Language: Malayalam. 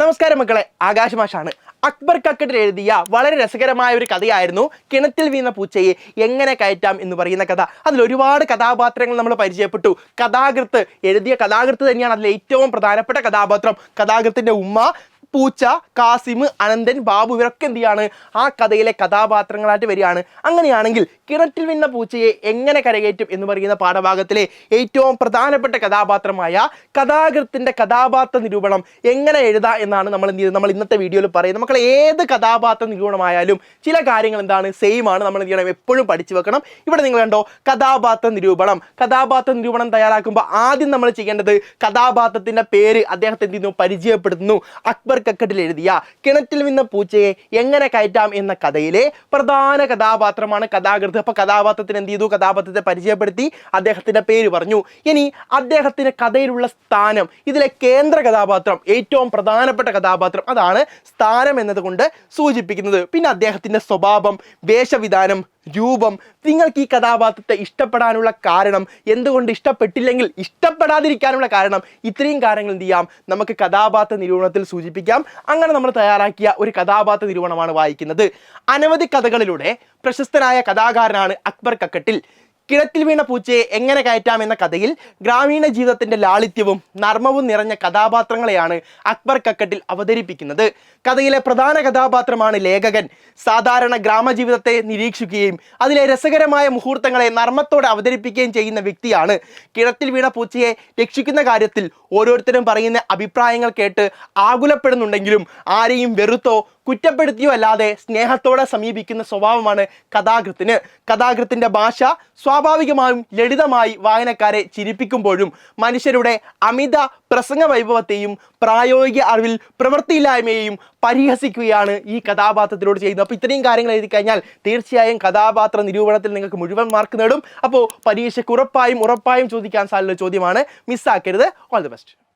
നമസ്കാരം മക്കളെ, ആകാശ് മാഷാണ്. അക്ബർ കക്കട്ടിൽ എഴുതിയ വളരെ രസകരമായ ഒരു കഥയായിരുന്നു കിണറ്റിൽ വീണ പൂച്ചയെ എങ്ങനെ കയറ്റാം എന്ന് പറയുന്ന കഥ. അതിൽ ഒരുപാട് കഥാപാത്രങ്ങൾ നമ്മൾ പരിചയപ്പെട്ടു. കഥാകൃത്ത് എഴുതിയ കഥാകൃത്ത് തന്നെയാണ് അതിൽ ഏറ്റവും പ്രധാനപ്പെട്ട കഥാപാത്രം. കഥാകൃത്തിന്റെ ഉമ്മ, പൂച്ച, കാസിം, അനന്തൻ, ബാബു ഇവരൊക്കെ എന്ത് ചെയ്യാണ് ആ കഥയിലെ കഥാപാത്രങ്ങളായിട്ട് വരികയാണ്. അങ്ങനെയാണെങ്കിൽ കിണറ്റിൽ വീണ പൂച്ചയെ എങ്ങനെ കരകയറ്റും എന്ന് പറയുന്ന പാഠഭാഗത്തിലെ ഏറ്റവും പ്രധാനപ്പെട്ട കഥാപാത്രമായ കഥാകൃത്തിന്റെ കഥാപാത്ര നിരൂപണം എങ്ങനെ എഴുതാം എന്നാണ് നമ്മൾ ഇന്നത്തെ വീഡിയോയിൽ പറയുന്നത്. മക്കളെ, ഏത് കഥാപാത്ര നിരൂപണമായാലും ചില കാര്യങ്ങൾ എന്താണ് സെയിം ആണ്. നമ്മൾ എന്ത് ചെയ്യണം, എപ്പോഴും പഠിച്ചു വെക്കണം. ഇവിടെ നിങ്ങൾ കണ്ടോ, കഥാപാത്ര നിരൂപണം തയ്യാറാക്കുമ്പോൾ ആദ്യം നമ്മൾ ചെയ്യേണ്ടത് കഥാപാത്രത്തിന്റെ പേര് അദ്ദേഹത്തെ എന്ത് ചെയ്യുന്നു, പരിചയപ്പെടുത്തുന്നു. അക്ബർ കക്കട്ടിൽ എഴുതിയ കിണറ്റിൽ വീണ പൂച്ചയെ എങ്ങനെ കയറ്റാം എന്ന കഥയിലെ പ്രധാന കഥാപാത്രമാണ് കഥാകൃത്ത്. അപ്പൊ കഥാപാത്രത്തിന് എന്ത് ചെയ്തു, കഥാപാത്രത്തെ പരിചയപ്പെടുത്തി, അദ്ദേഹത്തിന്റെ പേര് പറഞ്ഞു. ഇനി അദ്ദേഹത്തിന്റെ കഥയിലുള്ള സ്ഥാനം, ഇതിലെ കേന്ദ്ര കഥാപാത്രം, ഏറ്റവും പ്രധാനപ്പെട്ട കഥാപാത്രം, അതാണ് സ്ഥാനം എന്നതുകൊണ്ട് സൂചിപ്പിക്കുന്നത്. പിന്നെ അദ്ദേഹത്തിന്റെ സ്വഭാവം, വേഷവിധാനം, രൂപം. നിങ്ങൾക്ക് ഈ കഥാപാത്രത്തെ ഇഷ്ടപ്പെടാനുള്ള കാരണം, എന്തുകൊണ്ട് ഇഷ്ടപ്പെട്ടില്ലെങ്കിൽ ഇഷ്ടപ്പെടാതിരിക്കാനുള്ള കാരണം, ഇത്രയും കാര്യങ്ങൾ എന്ത് ചെയ്യാം, നമുക്ക് കഥാപാത്ര നിരൂപണത്തിൽ സൂചിപ്പിക്കാം. അങ്ങനെ നമ്മൾ തയ്യാറാക്കിയ ഒരു കഥാപാത്ര നിരൂപണമാണ് വായിക്കുന്നത്. അനവധി കഥകളിലൂടെ പ്രശസ്തനായ കഥാകാരനാണ് അക്ബർ കക്കട്ടിൽ. കിണറ്റിൽ വീണ പൂച്ചയെ എങ്ങനെ കയറ്റാം എന്ന കഥയിൽ ഗ്രാമീണ ജീവിതത്തിന്റെ ലാളിത്യവും നർമ്മവും നിറഞ്ഞ കഥാപാത്രങ്ങളെയാണ് അക്ബർ കക്കട്ടിൽ അവതരിപ്പിക്കുന്നത്. കഥയിലെ പ്രധാന കഥാപാത്രമാണ് ലേഖകൻ. സാധാരണ ഗ്രാമജീവിതത്തെ നിരീക്ഷിക്കുകയും അതിലെ രസകരമായ മുഹൂർത്തങ്ങളെ നർമ്മത്തോടെ അവതരിപ്പിക്കുകയും ചെയ്യുന്ന വ്യക്തിയാണ്. കിണറ്റിൽ വീണ പൂച്ചയെ രക്ഷിക്കുന്ന കാര്യത്തിൽ ഓരോരുത്തരും പറയുന്ന അഭിപ്രായങ്ങൾ കേട്ട് ആകുലപ്പെടുന്നുണ്ടെങ്കിലും ആരെയും വെറുത്തോ കുറ്റപ്പെടുത്തിയോ അല്ലാതെ സ്നേഹത്തോടെ സമീപിക്കുന്ന സ്വഭാവമാണ് കഥാകൃത്തിന്. കഥാകൃത്തിന്റെ ഭാഷ സ്വാഭാവികമായും ലളിതമായി വായനക്കാരെ ചിരിപ്പിക്കുമ്പോഴും മനുഷ്യരുടെ അമിത പ്രസംഗ വൈഭവത്തെയും പ്രായോഗിക അറിവിൽ പ്രവൃത്തിയില്ലായ്മയെയും പരിഹസിക്കുകയാണ് ഈ കഥാപാത്രത്തിലൂടെ ചെയ്യുന്നത്. അപ്പോൾ ഇത്രയും കാര്യങ്ങൾ എഴുതി കഴിഞ്ഞാൽ തീർച്ചയായും കഥാപാത്ര നിരൂപണത്തിൽ നിങ്ങൾക്ക് മുഴുവൻ മാർക്ക് നേടും. അപ്പോൾ പരീക്ഷയ്ക്ക് ഉറപ്പായും ചോദിക്കാൻ സാധ്യതയുള്ള ചോദ്യമാണ്. മിസ്സാക്കരുത്. All the best.